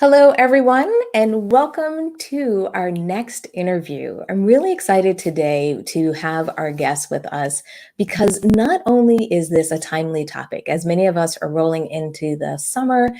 Hello, everyone, and welcome to our next interview. I'm really excited today to have our guest with us because not only is this a timely topic, as many of us are rolling into the summer,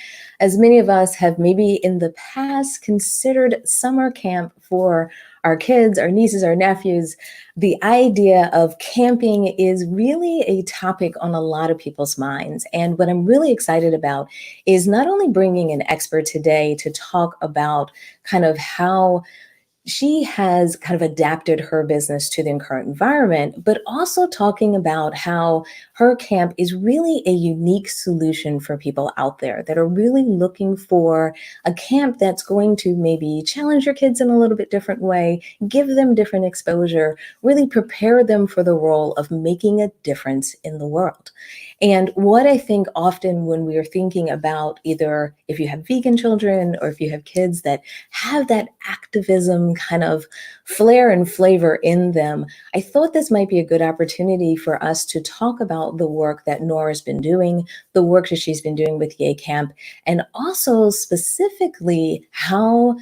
as many of us have maybe in the past considered summer camp for our kids, our nieces, our nephews. The idea of camping is really a topic on a lot of people's minds. And what I'm really excited about is not only bringing an expert today to talk about kind of how she has kind of adapted her business to the current environment, but also talking about how her camp is really a unique solution for people out there that are really looking for a camp that's going to maybe challenge your kids in a little bit different way, give them different exposure, really prepare them for the role of making a difference in the world. And what I think often when we are thinking about either if you have vegan children or if you have kids that have that activism kind of flair and flavor in them, I thought this might be a good opportunity for us to talk about the work that Nora's been doing, the work that she's been doing with YEA Camp, and also specifically how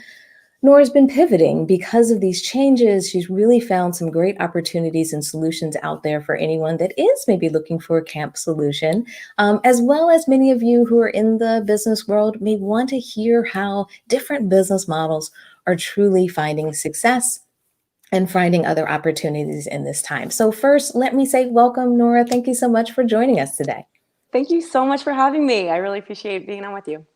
Nora's been pivoting because of these changes. She's really found some great opportunities and solutions out there for anyone that is maybe looking for a camp solution, as well as many of you who are in the business world may want to hear how different business models are truly finding success and finding other opportunities in this time. So first, let me say welcome, Nora. Thank you so much for joining us today. Thank you so much for having me. I really appreciate being on with you.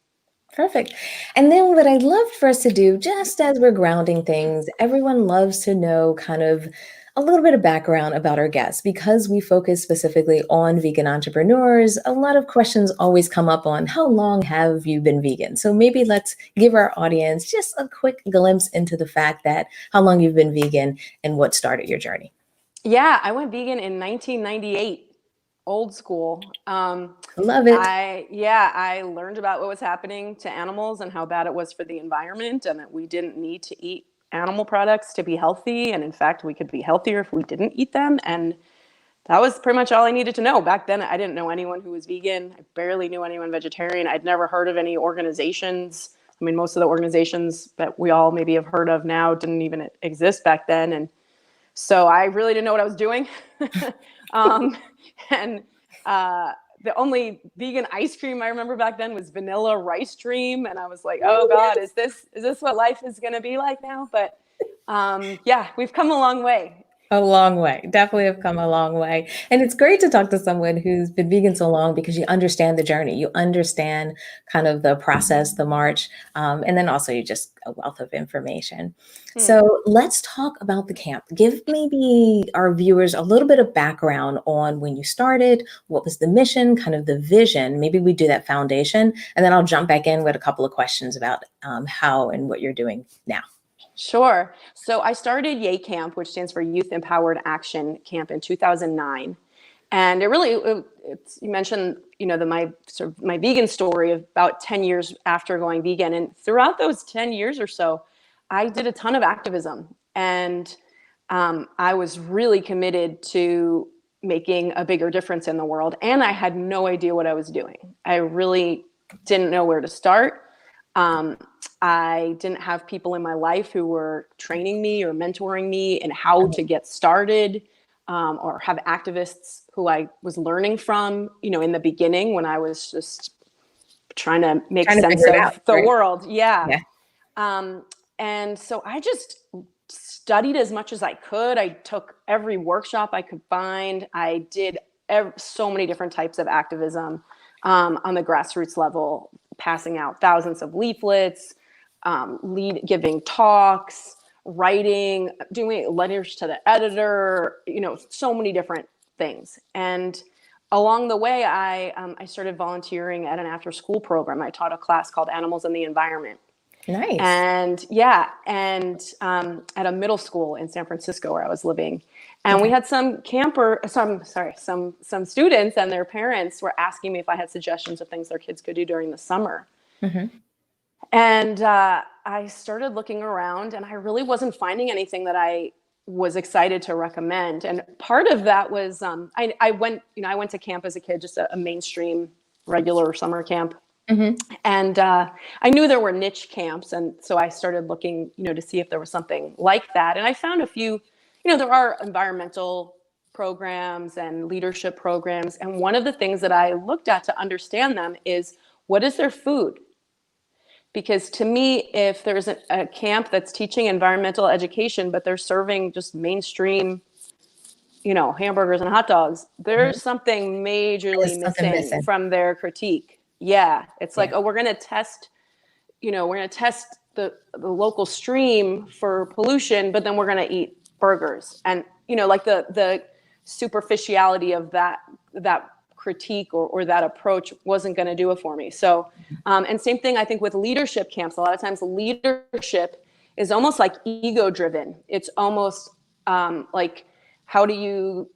Perfect. And then what I'd love for us to do, just as we're grounding things, everyone loves to know kind of a little bit of background about our guests. Because we focus specifically on vegan entrepreneurs, a lot of questions always come up on how long have you been vegan? So maybe let's give our audience just a quick glimpse into the fact that how long you've been vegan and what started your journey. Yeah, I went vegan in 1998. Old school. Love it. I learned about what was happening to animals and how bad it was for the environment, and that we didn't need to eat animal products to be healthy. And in fact, we could be healthier if we didn't eat them. And that was pretty much all I needed to know. Back then, I didn't know anyone who was vegan. I barely knew anyone vegetarian. I'd never heard of any organizations. I mean, most of the organizations that we all maybe have heard of now didn't even exist back then. And so I really didn't know what I was doing. And the only vegan ice cream I remember back then was vanilla rice dream. And I was like, oh God, is this what life is going to be like now? But yeah, we've come a long way. A long way. Definitely have come a long way. And it's great to talk to someone who's been vegan so long because you understand the journey. You understand kind of the process, the march, and then also you just a wealth of information. So let's talk about the camp. Give maybe our viewers a little bit of background on when you started, what was the mission, kind of the vision. Maybe we do that foundation, and then I'll jump back in with a couple of questions about how and what you're doing now. Sure. So I started YEA Camp, which stands for Youth Empowered Action Camp, in 2009. And you mentioned, my vegan story of about 10 years after going vegan. And throughout those 10 years or so, I did a ton of activism. And I was really committed to making a bigger difference in the world. And I had no idea what I was doing. I really didn't know where to start. I didn't have people in my life who were training me or mentoring me in how to get started, or have activists who I was learning from, in the beginning when I was just trying to make sense of the world. Yeah. And so I just studied as much as I could. I took every workshop I could find. I did so many different types of activism on the grassroots level, passing out thousands of leaflets, giving talks, writing, doing letters to the editor, so many different things. And along the way, I started volunteering at an after-school program. I taught a class called Animals and the Environment. Nice. And at a middle school in San Francisco where I was living. And we had some students and their parents were asking me if I had suggestions of things their kids could do during the summer. And I started looking around, and I really wasn't finding anything that I was excited to recommend. And part of that was I went to camp as a kid, just a mainstream regular summer camp. Mhm. And I knew there were niche camps, and so I started looking, to see if there was something like that. And I found a few. There are environmental programs and leadership programs, and one of the things that I looked at to understand them is, what is their food? Because to me, if there's a camp that's teaching environmental education, but they're serving just mainstream, hamburgers and hot dogs, Mhm. there's something majorly There's something missing missing. from their critique. Yeah, it's like, Yeah. oh, we're going to test, the local stream for pollution, but then we're going to eat burgers. And, like the superficiality of that critique or that approach wasn't going to do it for me. So, and same thing, I think, with leadership camps. A lot of times leadership is almost like ego driven. It's almost like, how do you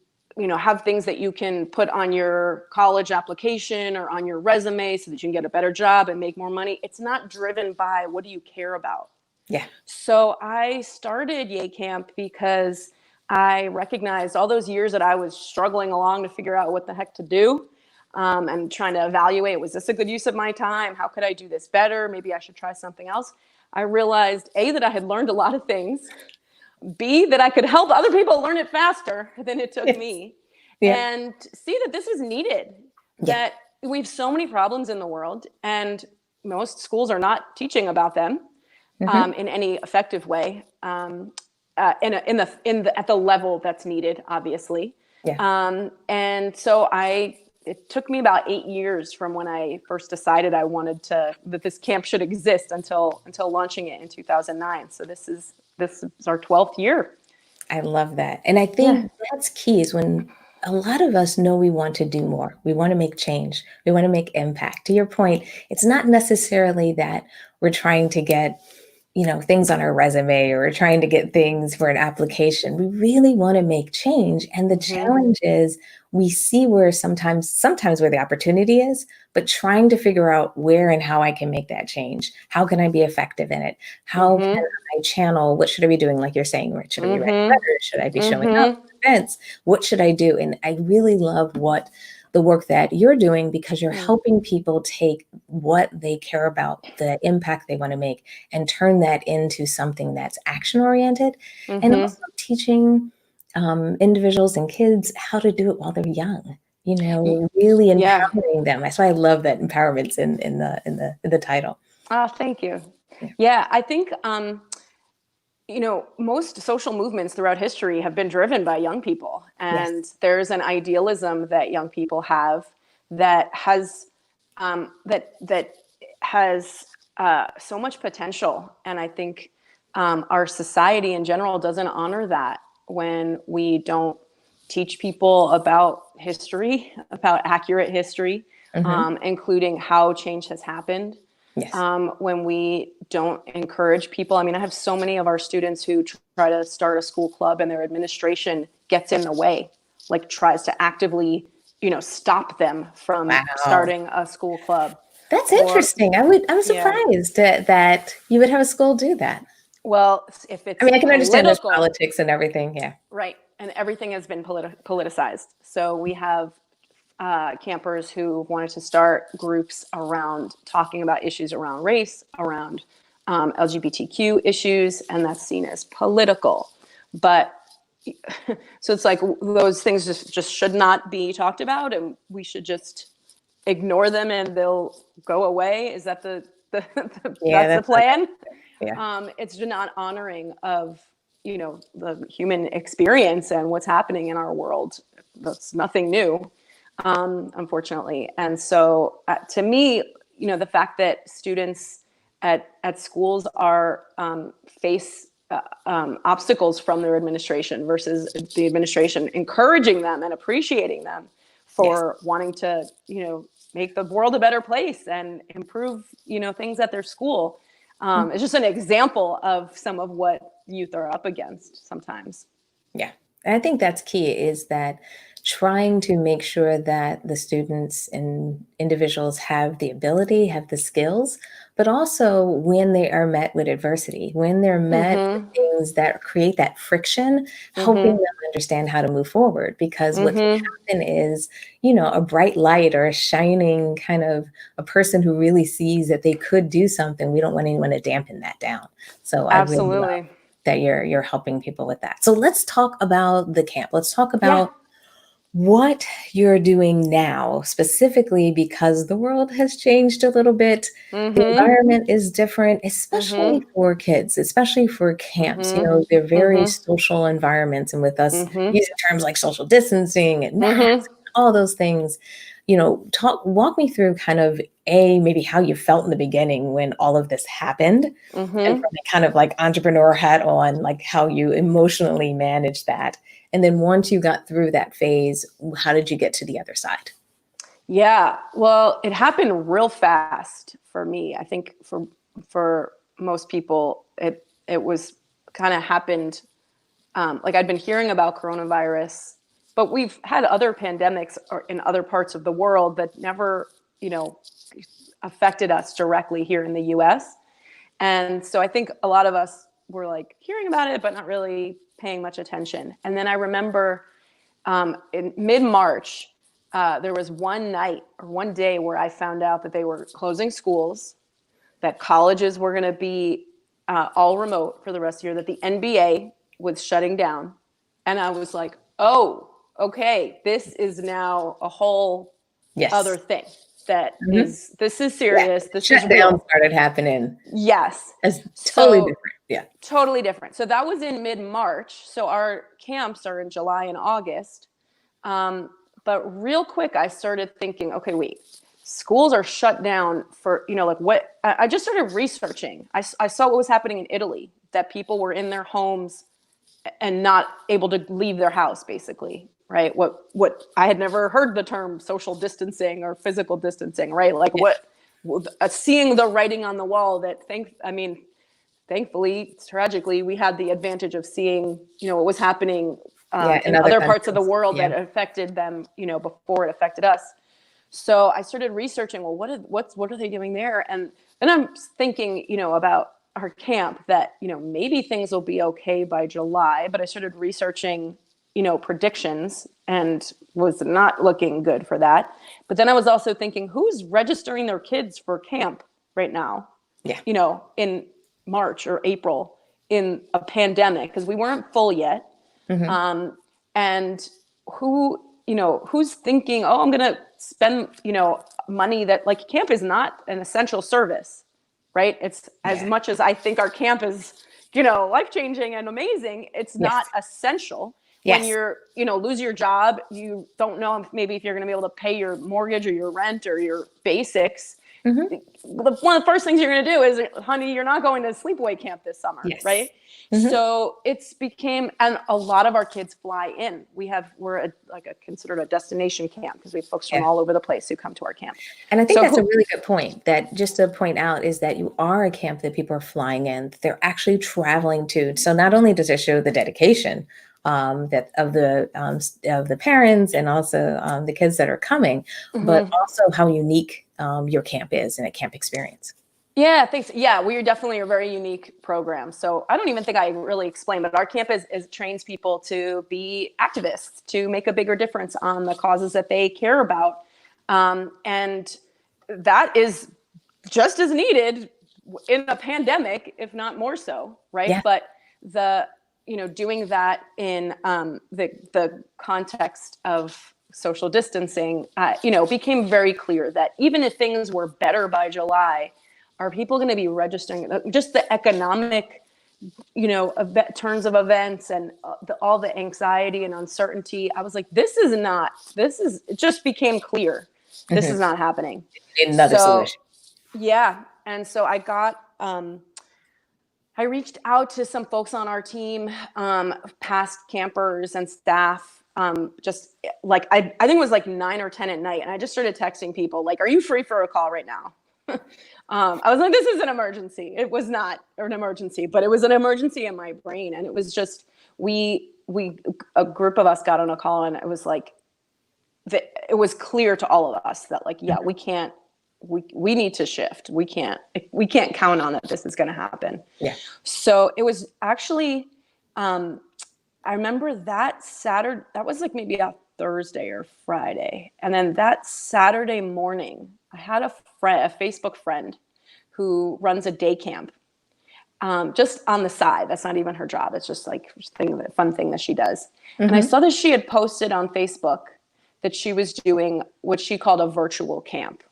have things that you can put on your college application or on your resume so that you can get a better job and make more money. It's not driven by, what do you care about? Yeah. So I started YEA Camp because I recognized all those years that I was struggling along to figure out what the heck to do, and trying to evaluate, was this a good use of my time? How could I do this better? Maybe I should try something else. I realized, A, that I had learned a lot of things, B, that I could help other people learn it faster than it took Yes. me, Yeah. and see that this is needed, Yeah. that we have so many problems in the world, and most schools are not teaching about them Mhm. in any effective way, at the level that's needed, obviously. Yeah. And so it took me about 8 years from when I first decided that this camp should exist until launching it in 2009. So this is our 12th year. I love that. And I Yeah. think that's key is when a lot of us know we want to do more. We want to make change. We want to make impact. To your point, it's not necessarily that we're trying to get, things on our resume or we're trying to get things for an application. We really want to make change. And the Mm-hmm. challenge is we see where sometimes where the opportunity is, but trying to figure out where and how I can make that change. How can I be effective in it? How can Mm-hmm. I channel? What should I be doing? Like you're saying, should I be writing Mm-hmm. letters? Should I be showing up Mm-hmm. at events? What should I do? And I really love what the work that you're doing because you're helping people take what they care about, the impact they want to make, and turn that into something that's action oriented, and Mm-hmm. also teaching individuals and kids how to do it while they're young. Really Yeah. empowering them. That's why I love that empowerment's in the title. Oh, thank you. Yeah. Yeah, I think most social movements throughout history have been driven by young people, and Yes. there's an idealism that young people have that has that has so much potential, and I think our society in general doesn't honor that when we don't teach people about history, about accurate history, Hmm. including how change has happened. Yes. When we don't encourage people. I mean, I have so many of our students who try to start a school club and their administration gets in the way, like tries to actively, stop them from Wow. starting a school club. That's Or, interesting. I'm yeah, surprised that you would have a school do that. well, if I it's mean, I can understand there's political, politics and everything. Yeah. right, and everything has been politicized. So we have campers who wanted to start groups around talking about issues around race, around LGBTQ issues, and that's seen as political. But so it's like those things just should not be talked about, and we should just ignore them and they'll go away. Is that Yeah, that's the that's not plan? good. Yeah. It's just not honoring of the human experience and what's happening in our world. That's nothing new, unfortunately. And so, to me, the fact that students at schools are face obstacles from their administration versus the administration encouraging them and appreciating them Yes. for wanting to, make the world a better place and improve, things at their school. It's just an example of some of what youth are up against sometimes. Yeah. And I think that's key is that trying to make sure that the students and individuals have the ability, have the skills, but also when they are met with adversity, when they're met with Mm-hmm. things that create that friction, helping Mm-hmm. them understand how to move forward, because what can Mm-hmm. happen is, a bright light or a shining kind of a person who really sees that they could do something. We don't want anyone to dampen that down. So I really love Absolutely. that you're helping people with that. So let's talk about the camp. Let's talk Yeah. about what you're doing now, specifically because the world has changed a little bit. The Mm-hmm. environment is different, especially Mm-hmm. for kids, especially for camps. Mm-hmm. They're very Mm-hmm. social environments, and with us Mm-hmm. using terms like social distancing and masks, Mm-hmm. all those things, walk me through kind of maybe how you felt in the beginning when all of this happened, and Mm-hmm. from the kind of like entrepreneur hat on, like how you emotionally managed that. And then once you got through that phase, how did you get to the other side? Yeah. Well, it happened real fast for me. I think for most people, it was kind of happened. Like I'd been hearing about coronavirus, but we've had other pandemics in other parts of the world that never, affected us directly here in the U.S. And so I think a lot of us were like hearing about it, but not really paying much attention. And then I remember in mid-March, there was one night or one day where I found out that they were closing schools, that colleges were going to be all remote for the rest of the year, that the NBA was shutting down. And I was like, oh, okay, this is now a whole other Yes. thing Hmm. this is Yeah. serious. This is Shutdown real. started happening. Yes. That's totally So different. Yeah. totally different. So that was in mid-March. So our camps are in July and August. Um, but real quick, I started thinking, okay, wait, schools are shut down for, like what? I just started researching. I saw what was happening in Italy, that people were in their homes and not able to leave their house, basically, right? What I had never heard the term social distancing or physical distancing, right? Like Yeah. seeing the writing on the wall that thankfully, tragically, we had the advantage of seeing, what was happening Yeah. In in other other parts of the countries. world Yeah. that affected them, before it affected us. So I started researching, well, what are they doing there? And then I'm thinking, about our camp that, maybe things will be okay by July. But I started researching, predictions, and was not looking good for that. But then I was also thinking, who's registering their kids for camp right now? Yeah. In March or April in a pandemic, because we weren't full yet. Hmm. And who's thinking, oh, I'm going to spend, money that, like, camp is not an essential service, right? It's as Yeah. much as I think our camp is, life-changing and amazing. It's Yes. not essential. When Yes. you're, lose your job, you don't know maybe if you're going to be able to pay your mortgage or your rent or your basics. Hmm. One of the first things you're going to do is, honey, you're not going to sleepaway camp this summer, Yes. right? Hmm. So it's became, and a lot of our kids fly in. We're considered a destination camp because we have folks from Yeah. all over the place who come to our camp. And I think So that's a really good point, that just to point out is that you are a camp that people are flying in, that they're actually traveling to. So not only does it show the dedication that of the parents, and also the kids that are coming, but Mhm. also how unique your camp is and a camp experience. Yeah, thanks. Yeah, we are definitely a very unique program. So I don't even think I really explained, but our camp is trains people to be activists, to make a bigger difference on the causes that they care about. And that is just as needed in a pandemic, if not more so, right? Yeah. But doing that in the context of social distancing, became very clear that even if things were better by July, are people going to be registering? Just the economic, turns of events, and all the anxiety and uncertainty. I was like, it just became clear. This is Hmm. not happening. Another So, solution. yeah. And so I reached out to some folks on our team, past campers and staff. Just like, I think it was like 9 or 10 at night. And I just started texting people like, are you free for a call right now? I was like, this is an emergency. It was not an emergency, but it was an emergency in my brain. And it was just, a group of us got on a call, and it was like, it was clear to all of us that, like, yeah, we need to shift. We can't count on that this is going to happen. Yeah. So it was actually, I remember that Saturday, that was like maybe a Thursday or Friday. And then that Saturday morning, I had a Facebook friend who runs a day camp, just on the side. That's not even her job. It's just like a fun thing that she does. And I saw that she had posted on Facebook that she was doing what she called a virtual camp.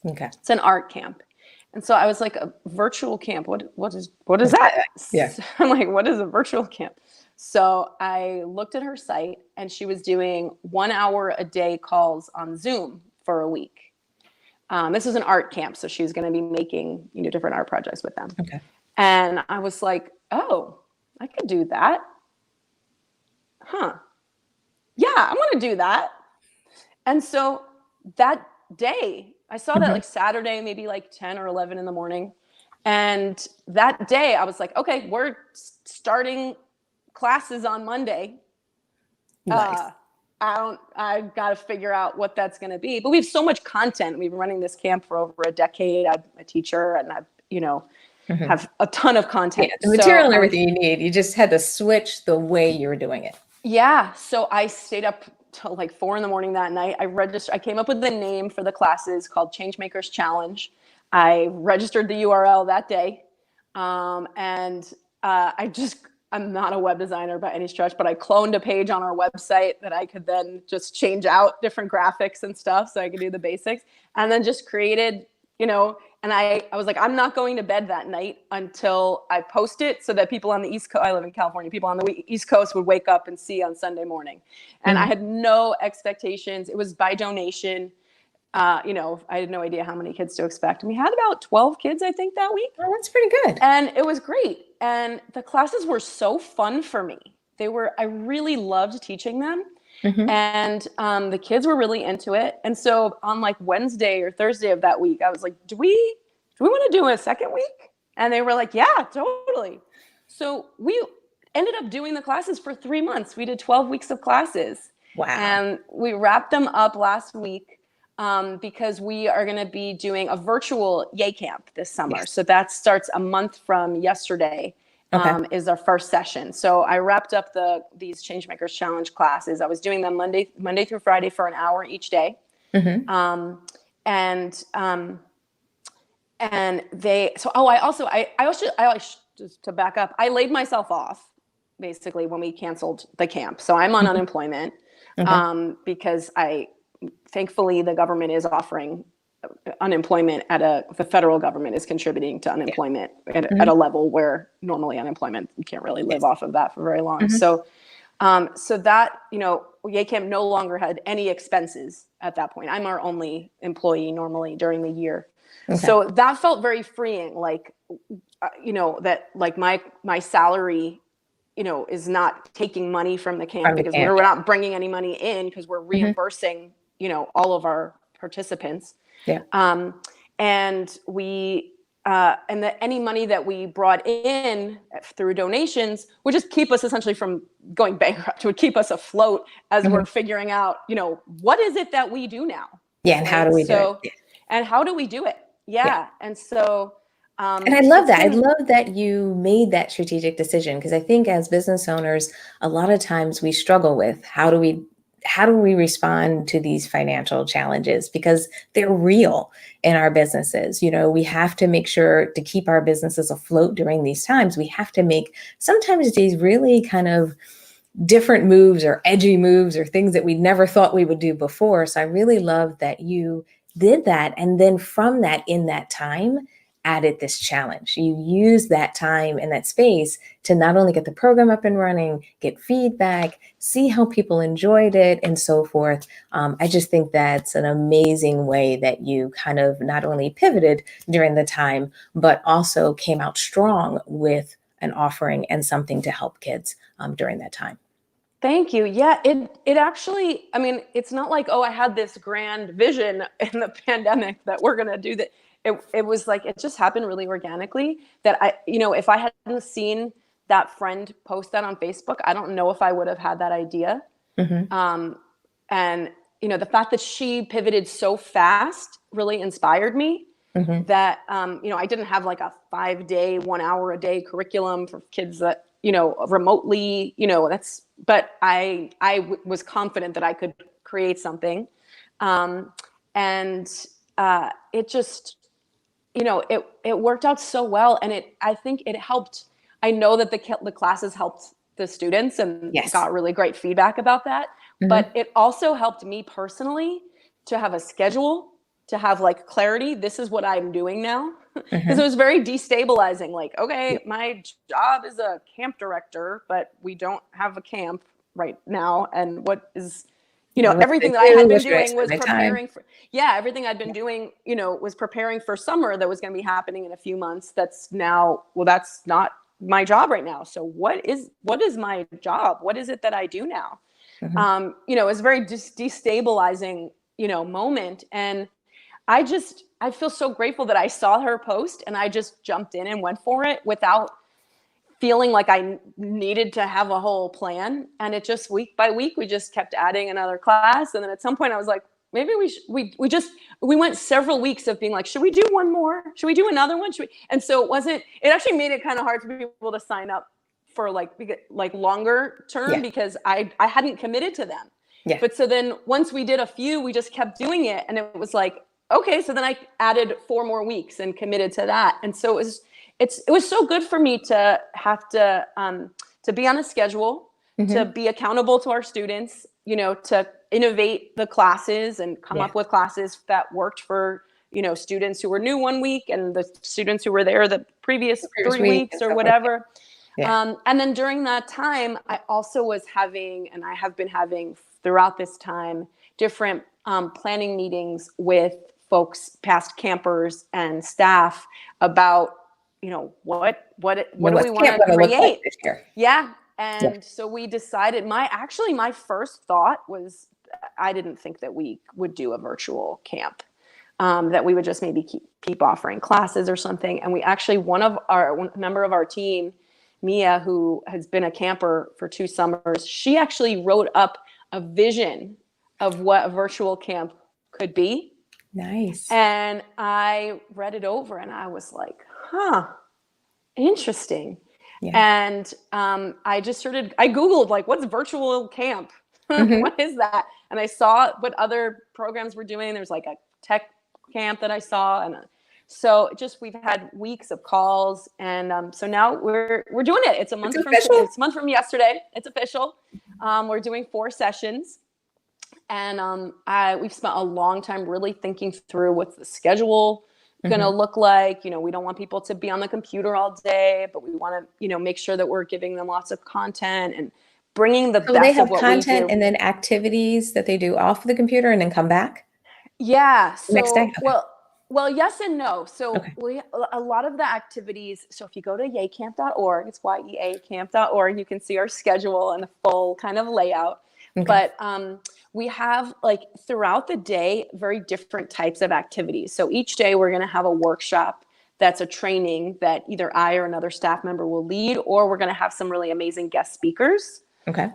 Okay. It's an art camp. And so I was like, a virtual camp, what is that? Yeah. So I'm like, what is a virtual camp? So I looked at her site, and she was doing 1 hour a day calls on Zoom for a week. This is an art camp, so she was going to be making, different art projects with them. Okay. And I was like, oh, I could do that. Huh. Yeah, I want to do that. And so that day, I saw that like Saturday, maybe like 10 or 11 in the morning. And that day I was like, okay, we're starting classes on Monday. Nice. I've got to figure out what that's going to be. But we have so much content. We've been running this camp for over a decade. I'm a teacher, and I've, have a ton of content. Yeah, the material and everything you need. You just had to switch the way you were doing it. Yeah. So I stayed up till like 4 in the morning that night. I came up with the name for the classes called Changemakers Challenge. I registered the URL that day. I'm not a web designer by any stretch, but I cloned a page on our website that I could then just change out different graphics and stuff so I could do the basics, and then just created, and I was like, I'm not going to bed that night until I post it so that people on the East Coast, I live in California, people on the East Coast would wake up and see on Sunday morning. And I had no expectations. It was by donation. I had no idea how many kids to expect. And we had about 12 kids, I think, that week. Oh, that's pretty good. And it was great. And the classes were so fun for me. I really loved teaching them. And the kids were really into it. And so on like Wednesday or Thursday of that week, I was like, do we want to do a second week? And they were like, yeah, totally. So we ended up doing the classes for 3 months. We did 12 weeks of classes. Wow. And we wrapped them up last week. Because we are going to be doing a virtual YEA Camp this summer. Yes. So that starts a month from yesterday, is our first session. So I wrapped up these Changemakers Challenge classes. I was doing them Monday through Friday for an hour each day. I just to back up, I laid myself off basically when we canceled the camp. So I'm on unemployment because thankfully, the government is offering unemployment the federal government is contributing to unemployment at a level where normally unemployment, you can't really live off of that for very long. So that, YEA Camp no longer had any expenses at that point. I'm our only employee normally during the year. So that felt very freeing. Like, that like my salary, is not taking money from the camp because we're not bringing any money in because we're reimbursing all of our participants. Yeah. And any money that we brought in through donations would just keep us essentially from going bankrupt. It would keep us afloat as we're figuring out, what is it that we do now? Yeah. And how do we do it? Yeah. And how do we do it? Yeah. And so, and I love that. I love that you made that strategic decision, because I think as business owners, a lot of times we struggle with how do we respond to these financial challenges, because they're real in our businesses. We have to make sure to keep our businesses afloat during these times. We have to make sometimes these really kind of different moves or edgy moves or things that we never thought we would do before. So I really love that you did that. And then from that, in that time, added this challenge. You use that time and that space to not only get the program up and running, get feedback, see how people enjoyed it, and so forth. I just think that's an amazing way that you kind of not only pivoted during the time, but also came out strong with an offering and something to help kids during that time. Thank you. Yeah, it actually, it's not like, I had this grand vision in the pandemic that we're going to do that. It was like, it just happened really organically that if I hadn't seen that friend post that on Facebook, I don't know if I would have had that idea. And, the fact that she pivoted so fast really inspired me. that, I didn't have like a 5-day, 1 hour a day curriculum for kids that, remotely, but I was confident that I could create something. And it just, it worked out so well. And I think it helped. I know that the classes helped the students and got really great feedback about that. But it also helped me personally to have a schedule, to have like clarity. This is what I'm doing now. Because it was very destabilizing. Like, okay, my job is a camp director, but we don't have a camp right now. And what is, everything that I had been doing was preparing for, everything I'd been doing, was preparing for summer that was going to be happening in a few months. That's now, well, that's not my job right now. So what is my job? What is it that I do now? It was very destabilizing, moment. And I feel so grateful that I saw her post and I just jumped in and went for it without feeling like I needed to have a whole plan. And it just week by week, we just kept adding another class. And then at some point I was like, maybe we went several weeks of being like, should we do one more? Should we do another one? And so it actually made it kind of hard for people to sign up for like longer term because I hadn't committed to them. Yeah. But so then once we did a few, we just kept doing it. And it was like, okay, so then I added 4 more weeks and committed to that. And so it was so good for me to have to be on a schedule, to be accountable to our students, to innovate the classes and come up with classes that worked for, students who were new 1 week and the students who were there the previous 3 weeks or whatever. Yeah. And then during that time, I also was having, and I have been having throughout this time, different planning meetings with folks, past campers and staff about, what do we want to create? Yeah. And so we decided, my first thought was, I didn't think that we would do a virtual camp, that we would just maybe keep offering classes or something. And we actually, one member of our team, Mia, who has been a camper for 2 summers, she actually wrote up a vision of what a virtual camp could be. Nice. And I read it over and I was like, interesting. Yeah. And I Googled like, what's virtual camp? What is that? And I saw what other programs were doing. There's like a tech camp that I saw. And so we've had weeks of calls. And so now we're doing it. It's a month from yesterday. It's official. We're doing 4 sessions. And we've spent a long time really thinking through what's the schedule going to look like. We don't want people to be on the computer all day, but we want to, make sure that we're giving them lots of content and bringing the best of what we do. They have content and then activities that they do off the computer and then come back? Yeah. So, next day? Okay. Well, yes and no. So a lot of the activities, so if you go to yeacamp.org, it's yeacamp.org, you can see our schedule and the full kind of layout. Okay. But we have like throughout the day, very different types of activities. So each day we're going to have a workshop that's a training that either I or another staff member will lead, or we're going to have some really amazing guest speakers. Okay.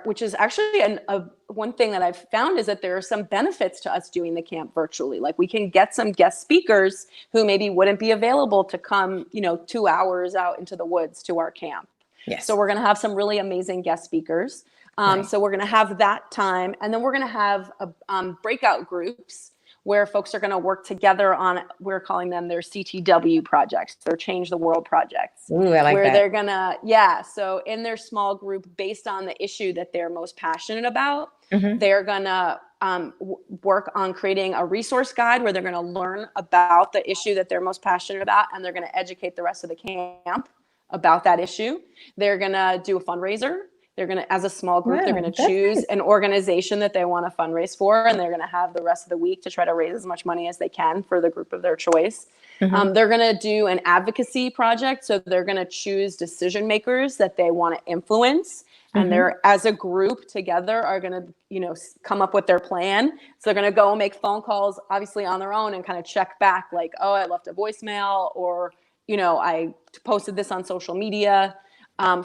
Which is actually one thing that I've found is that there are some benefits to us doing the camp virtually. Like we can get some guest speakers who maybe wouldn't be available to come, 2 hours out into the woods to our camp. Yes. So we're going to have some really amazing guest speakers. So we're going to have that time. And then we're going to have breakout groups where folks are going to work together on, we're calling them their CTW projects, their Change the World projects. Ooh, I like where that. They're going to, so in their small group, based on the issue that they're most passionate about, they're going to work on creating a resource guide where they're going to learn about the issue that they're most passionate about, and they're going to educate the rest of the camp about that issue. They're going to do a fundraiser. They're going to, as a small group, they're going to choose an organization that they want to fundraise for, and they're going to have the rest of the week to try to raise as much money as they can for the group of their choice. They're going to do an advocacy project. So they're going to choose decision makers that they want to influence. And they're, as a group together, are going to, come up with their plan. So they're going to go make phone calls, obviously on their own, and kind of check back like, oh, I left a voicemail, or, I posted this on social media.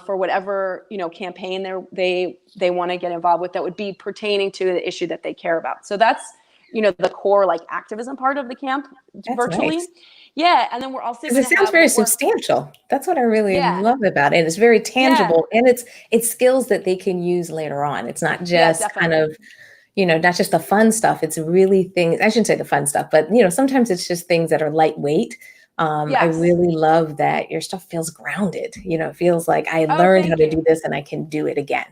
For whatever, campaign they want to get involved with that would be pertaining to the issue that they care about. So that's the core like activism part of the camp That's virtually. nice. Yeah. And then we're also Because going it to sounds have very what we're, substantial. That's what I really yeah, love about it. It's very yeah, tangible, and it's skills that they can use later on. It's not yeah, just kind definitely. of, not just the fun stuff. It's really things, I shouldn't say the fun stuff, but sometimes it's just things that are lightweight. I Yes. really love that your stuff feels grounded. It feels like I Oh, learned how thank to you. do this and I can do it again.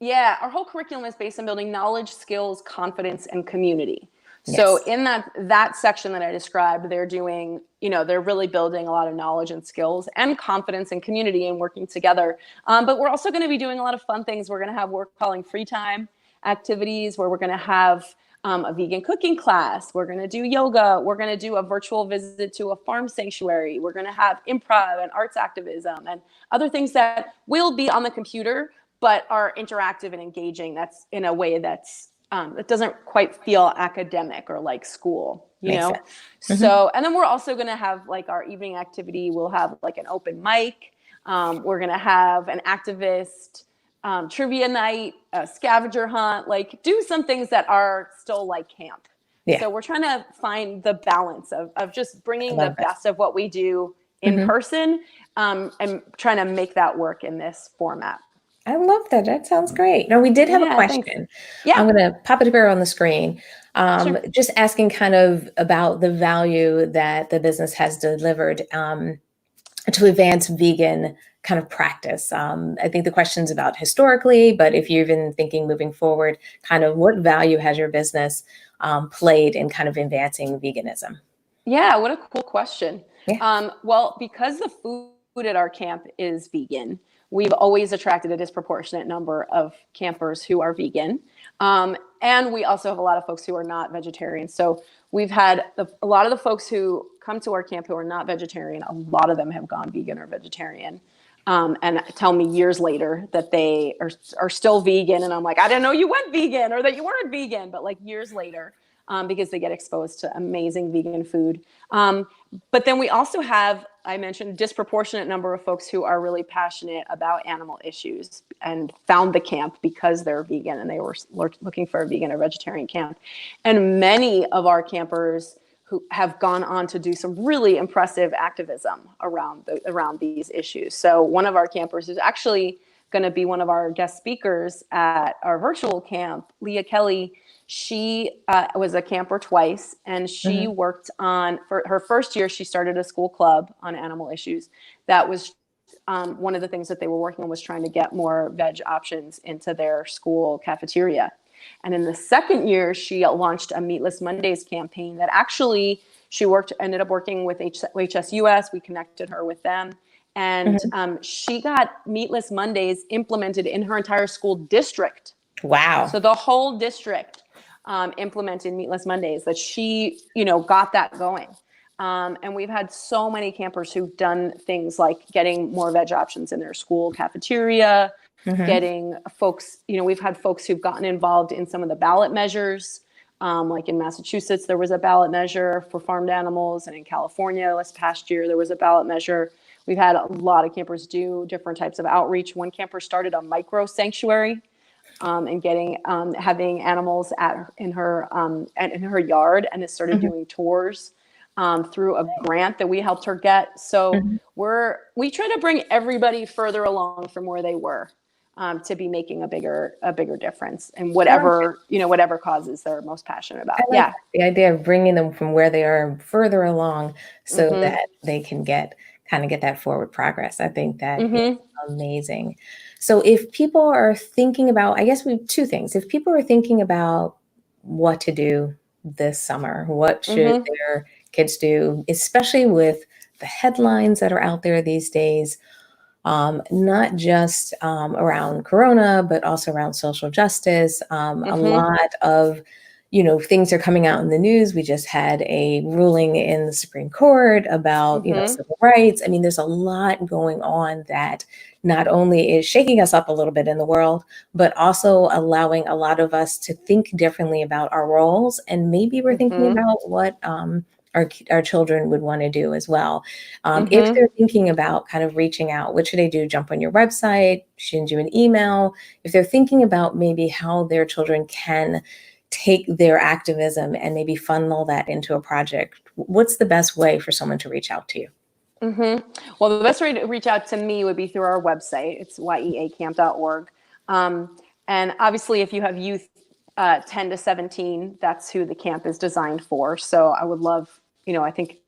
Yeah, our whole curriculum is based on building knowledge, skills, confidence, and community. So Yes. in that section that I described, they're doing, they're really building a lot of knowledge and skills and confidence and community and working together. But we're also going to be doing a lot of fun things. We're going to have what we're calling free time activities where we're going to have a vegan cooking class. We're going to do yoga. We're going to do a virtual visit to a farm sanctuary. We're going to have improv and arts activism and other things that will be on the computer, but are interactive and engaging. That's in a way that's it doesn't quite feel academic or like school, Makes sense. Hmm. So, and then we're also going to have like our evening activity. We'll have like an open mic. We're going to have an activist trivia night, a scavenger hunt, like do some things that are still like camp. Yeah, So we're trying to find the balance of just I bringing the love that. best of what we do in Hmm. person and trying to make that work in this format. I love that. That sounds great. Now, we did have a Yeah, thanks. question. Yeah, I'm going to pop it here on the screen. sure. Just asking kind of about the value that the business has delivered to advance vegan kind of practice. I think the question's about historically, but if you're even thinking moving forward, kind of what value has your business played in kind of advancing veganism? Yeah, what a cool question. Yeah. Well, because the food at our camp is vegan, we've always attracted a disproportionate number of campers who are vegan. And we also have a lot of folks who are not vegetarian. So we've had a lot of the folks who come to our camp who are not vegetarian, a lot of them have gone vegan or vegetarian. And tell me years later that they are still vegan. And I'm like, I didn't know you went vegan or that you weren't vegan, but like years later. Because they get exposed to amazing vegan food. But then we also have, I mentioned, a disproportionate number of folks who are really passionate about animal issues and found the camp because they're vegan and they were looking for a vegan or vegetarian camp. And many of our campers who have gone on to do some really impressive activism around these issues. So one of our campers is actually going to be one of our guest speakers at our virtual camp, Leah Kelly. She was a camper twice, and she Hmm. worked on, for her first year, she started a school club on animal issues. That was one of the things that they were working on was trying to get more veg options into their school cafeteria. And in the second year, she launched a Meatless Mondays campaign that actually ended up working with HSUS. We connected her with them. And Hmm. she got Meatless Mondays implemented in her entire school district. Wow. So the whole district implemented Meatless Mondays, that she, got that going. And we've had so many campers who've done things like getting more veg options in their school cafeteria, Hmm. getting folks, we've had folks who've gotten involved in some of the ballot measures. Like in Massachusetts, there was a ballot measure for farmed animals. And in California, this past year, there was a ballot measure. We've had a lot of campers do different types of outreach. One camper started a micro sanctuary and getting having animals in her yard, and has started Hmm. doing tours through a grant that we helped her get. So Hmm. we try to bring everybody further along from where they were to be making a bigger difference in I like it. whatever causes they're most passionate I about. like Yeah. that. The idea of bringing them from where they are further along so Mm-hmm. that they can get that forward progress. I think that is Mm-hmm. amazing. So if people are thinking about, I guess we have two things. If people are thinking about what to do this summer, what should Mm-hmm. their kids do, especially with the headlines that are out there these days, not just around Corona, but also around social justice. A Mm-hmm. lot of, things are coming out in the news. We just had a ruling in the Supreme Court about, Mm-hmm. civil rights. I mean, there's a lot going on that not only is shaking us up a little bit in the world, but also allowing a lot of us to think differently about our roles. And maybe we're thinking Mm-hmm. about what our children would want to do as well. If Mm-hmm. they're thinking about kind of reaching out, what should they do? Jump on your website, send you an email. If they're thinking about maybe how their children can take their activism and maybe funnel that into a project, what's the best way for someone to reach out to you? Well, the best way to reach out to me would be through our website. It's yeacamp.org. And obviously, if you have youth 10 to 17, that's who the camp is designed for. So I would love, I think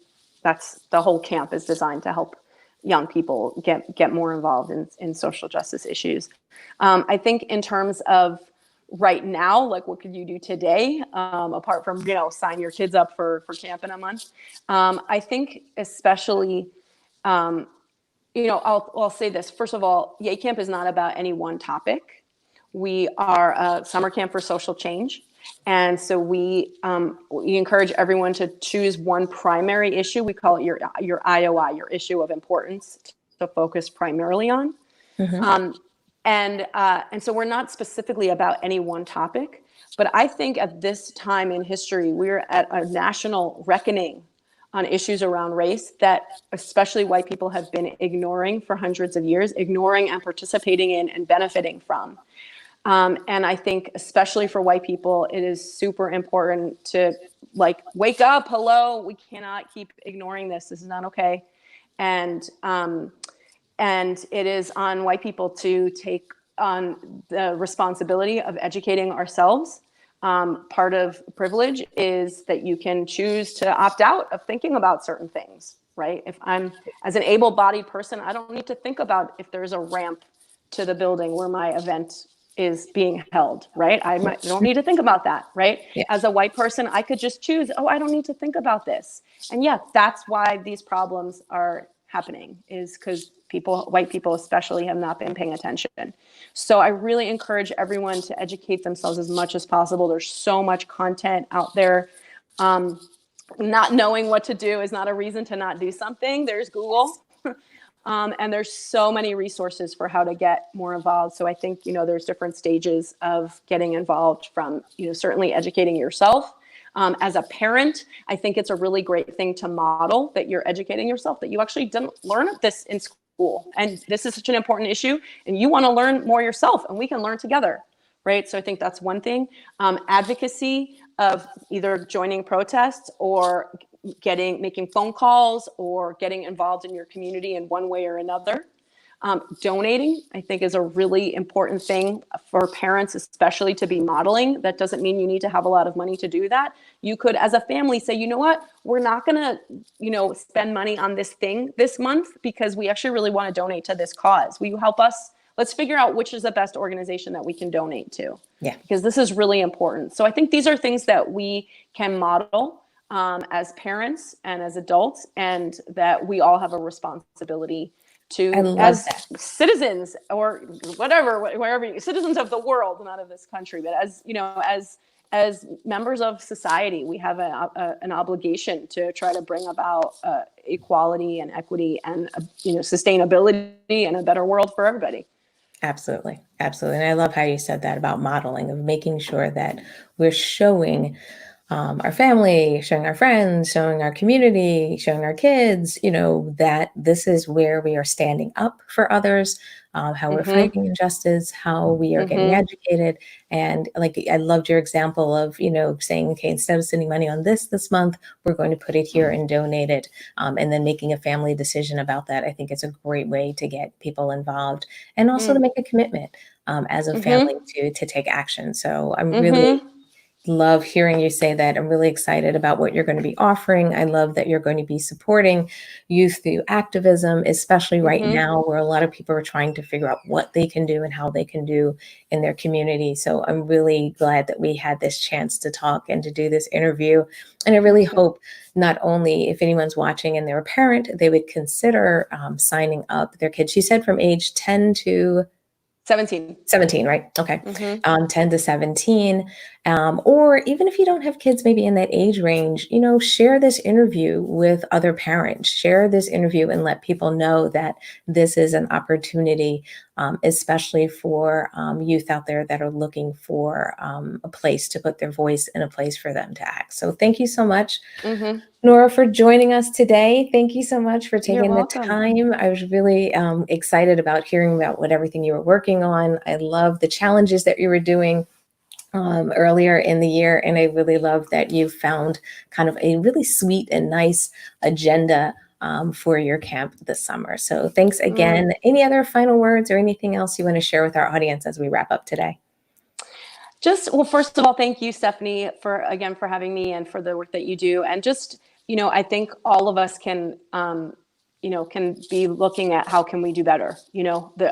that's the whole camp is designed to help young people get more involved in social justice issues. I think in terms of right now, like what could you do today, apart from, sign your kids up for camp in a month? I think especially, I'll say this. First of all, YEA Camp is not about any one topic. We are a summer camp for social change. And so we encourage everyone to choose one primary issue. We call it your IOI, your issue of importance, to focus primarily on. And so we're not specifically about any one topic, but I think at this time in history, we're at a national reckoning on issues around race that especially white people have been ignoring for hundreds of years, ignoring and participating in and benefiting from. And I think especially for white people, it is super important to wake up, hello, we cannot keep ignoring this. This is not okay. And it is on white people to take on the responsibility of educating ourselves. Part of privilege is that you can choose to opt out of thinking about certain things, right? If I'm, as an able-bodied person, I don't need to think about if there's a ramp to the building where my event is being held, right? Don't need to think about that, right? Yeah. As a white person, I could just choose, I don't need to think about this. And yeah, that's why these problems are happening, is because white people especially, have not been paying attention. So I really encourage everyone to educate themselves as much as possible. There's so much content out there. Not knowing what to do is not a reason to not do something. There's Google. And there's so many resources for how to get more involved. So I think, there's different stages of getting involved, from, certainly educating yourself. As a parent, I think it's a really great thing to model that you're educating yourself, that you actually didn't learn this in school. And this is such an important issue, and you want to learn more yourself, and we can learn together, right? So I think that's one thing. Advocacy of either joining protests or making phone calls or getting involved in your community in one way or another. Donating, I think, is a really important thing for parents, especially to be modeling. That doesn't mean you need to have a lot of money to do that. You could, as a family, say, you know what, we're not going to, spend money on this thing this month because we actually really want to donate to this cause. Will you help us? Let's figure out which is the best organization that we can donate to. Yeah. Because this is really important. So I think these are things that we can model as parents and as adults, and that we all have a responsibility to, as citizens or whatever, wherever, citizens of the world, not of this country, but as members of society, we have an obligation to try to bring about equality and equity and sustainability and a better world for everybody. Absolutely. Absolutely. And I love how you said that about modeling, of making sure that we're showing our family, showing our friends, showing our community, showing our kids, that this is where we are standing up for others, how we're fighting injustice, how we are getting educated. And I loved your example of, saying, okay, instead of sending money on this month, we're going to put it here and donate it. And then making a family decision about that. I think it's a great way to get people involved, and also to make a commitment as a family to take action. So I'm really love hearing you say that. I'm really excited about what you're going to be offering. I love that you're going to be supporting youth through activism, especially right now, where a lot of people are trying to figure out what they can do and how they can do in their community. So I'm really glad that we had this chance to talk and to do this interview. And I really hope not only, if anyone's watching and they're a parent, they would consider signing up their kids. You said from age 10 to 17, right? Okay. 10 to 17. Or even if you don't have kids, maybe in that age range, share this interview with other parents, share this interview and let people know that this is an opportunity, especially for youth out there that are looking for a place to put their voice and a place for them to act. So thank you so much, Nora, for joining us today. Thank you so much for taking the time. I was really excited about hearing about everything you were working on. I love the challenges that you were doing. earlier in the year. And I really love that you found kind of a really sweet and nice agenda for your camp this summer. So thanks again. Any other final words or anything else you want to share with our audience as we wrap up today? Well, first of all, thank you, Stephanie, for having me and for the work that you do. And just, I think all of us can, can be looking at how can we do better.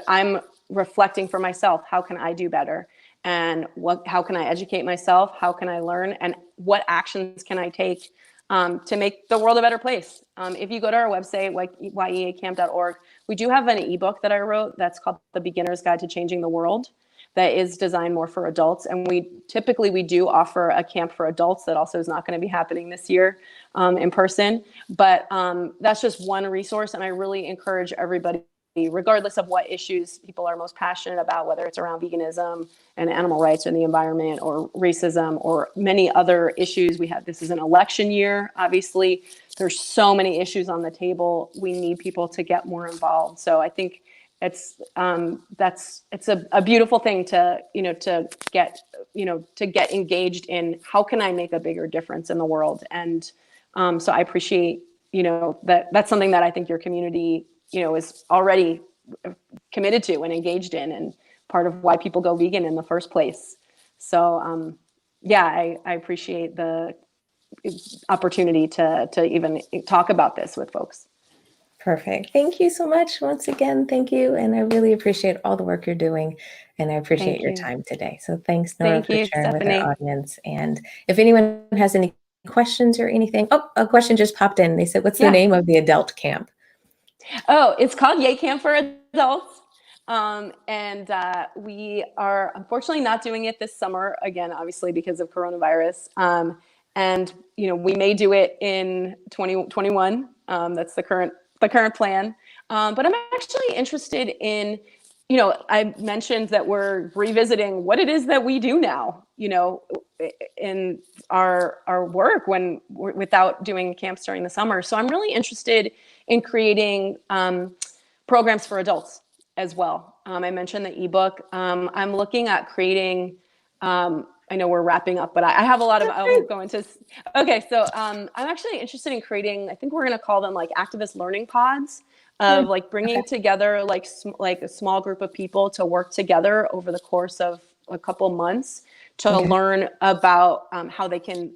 I'm reflecting for myself, how can I do better? And how can I educate myself? How can I learn? And what actions can I take to make the world a better place? If you go to our website, yeacamp.org, we do have an ebook that I wrote that's called The Beginner's Guide to Changing the World, that is designed more for adults. And we do offer a camp for adults that also is not going to be happening this year in person. But that's just one resource. And I really encourage everybody, regardless of what issues people are most passionate about, whether it's around veganism and animal rights and the environment or racism or many other issues. This is an election year. Obviously, there's so many issues on the table. We need people to get more involved. So I think it's a beautiful thing to get engaged in. How can I make a bigger difference in the world? And so I appreciate that's something that I think your community is already committed to and engaged in, and part of why people go vegan in the first place. So I appreciate the opportunity to even talk about this with folks. Perfect. Thank you so much. Once again, thank you. And I really appreciate all the work you're doing. And I appreciate your time today. So thanks, Nora, for sharing with our audience. And if anyone has any questions or anything, a question just popped in. They said, what's the name of the adult camp? Oh, it's called YEA Camp for adults. And we are unfortunately not doing it this summer, again, obviously because of coronavirus. And we may do it in 2021. That's the current plan. But I'm actually interested in, I mentioned that we're revisiting what it is that we do now, in our work without doing camps during the summer. So I'm really interested in creating programs for adults as well. I mentioned the ebook. I'm looking at creating, I know we're wrapping up, but I have a lot of, I won't go into. Okay. So I'm actually interested in creating, I think we're going to call them like activist learning pods, of like bringing together like a small group of people to work together over the course of a couple months to learn about how they can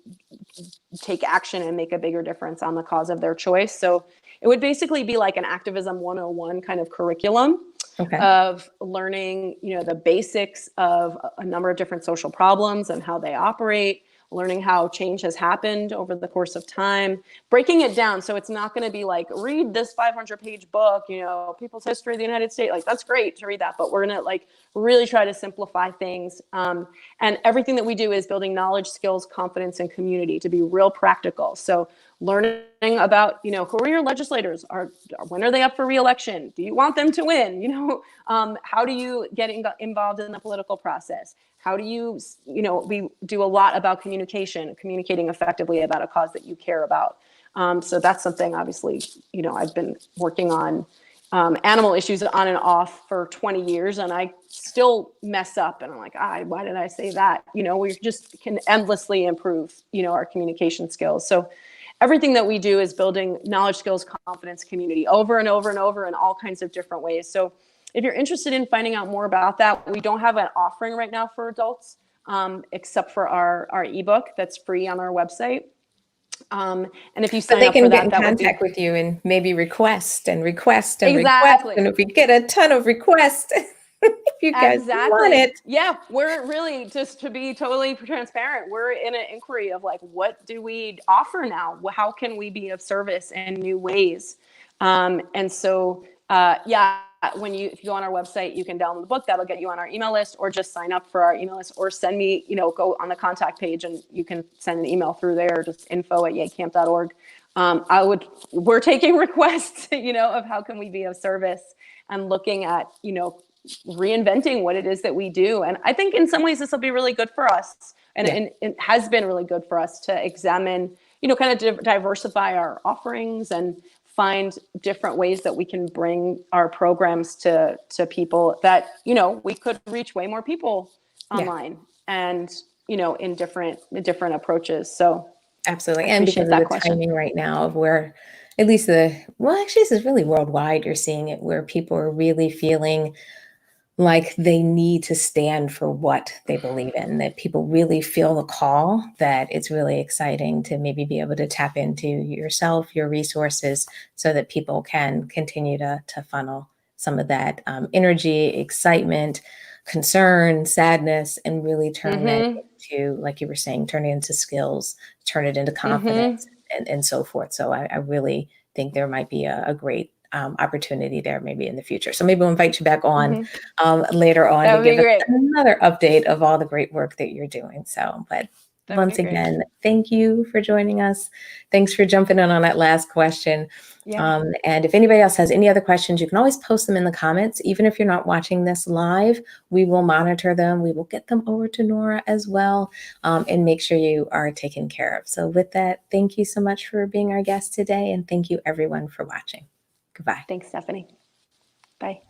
take action and make a bigger difference on the cause of their choice. So it would basically be like an activism 101 kind of curriculum of learning, the basics of a number of different social problems and how they operate, learning how change has happened over the course of time, breaking it down. So it's not going to be like, read this 500-page book, People's History of the United States. Like, that's great to read that, but we're going to like really try to simplify things. And everything that we do is building knowledge, skills, confidence, and community to be real practical. So learning about, who are your legislators? When are they up for re-election? Do you want them to win? How do you get involved in the political process? How do you, we do a lot about communicating effectively about a cause that you care about. So that's something, obviously, I've been working on animal issues on and off for 20 years, and I still mess up. And I'm like, why did I say that? We just can endlessly improve, our communication skills. So everything that we do is building knowledge, skills, confidence, community over and over and over in all kinds of different ways. So if you're interested in finding out more about that, we don't have an offering right now for adults, except for our ebook that's free on our website. And if you sign up for that, they can get in contact with you and maybe request and request. And if we get a ton of requests, if you guys want it. Yeah, we're really, just to be totally transparent, we're in an inquiry of like, what do we offer now? How can we be of service in new ways? And so, if you go on our website, you can download the book. That'll get you on our email list, or just sign up for our email list, or send me, go on the contact page and you can send an email through there, just info@yeacamp.org. We're taking requests, of how can we be of service, and looking at, reinventing what it is that we do. And I think in some ways this will be really good for us. And it has been really good for us to examine, kind of diversify our offerings and find different ways that we can bring our programs to people that, we could reach way more people online. And in different approaches. So Absolutely. I And appreciate because of that the question. timing right now of where, at least actually, this is really worldwide, you're seeing it where people are really feeling like they need to stand for what they believe in, that people really feel the call, that it's really exciting to maybe be able to tap into yourself, your resources, so that people can continue to funnel some of that energy, excitement, concern, sadness, and really turn that Mm-hmm. into, like you were saying, turn it into skills, turn it into Mm-hmm. confidence, and so forth. So I really think there might be a great opportunity there maybe in the future. So maybe we'll invite you back on Mm-hmm. later on That to would be give us great. another update of all the great work that you're doing. So, but That would once be great. again, thank you for joining us. Thanks for jumping in on that last question. Yeah. And if anybody else has any other questions, you can always post them in the comments. Even if you're not watching this live, we will monitor them. We will get them over to Nora as well, and make sure you are taken care of. So with that, thank you so much for being our guest today. And thank you everyone for watching. Goodbye. Thanks, Stephanie. Bye.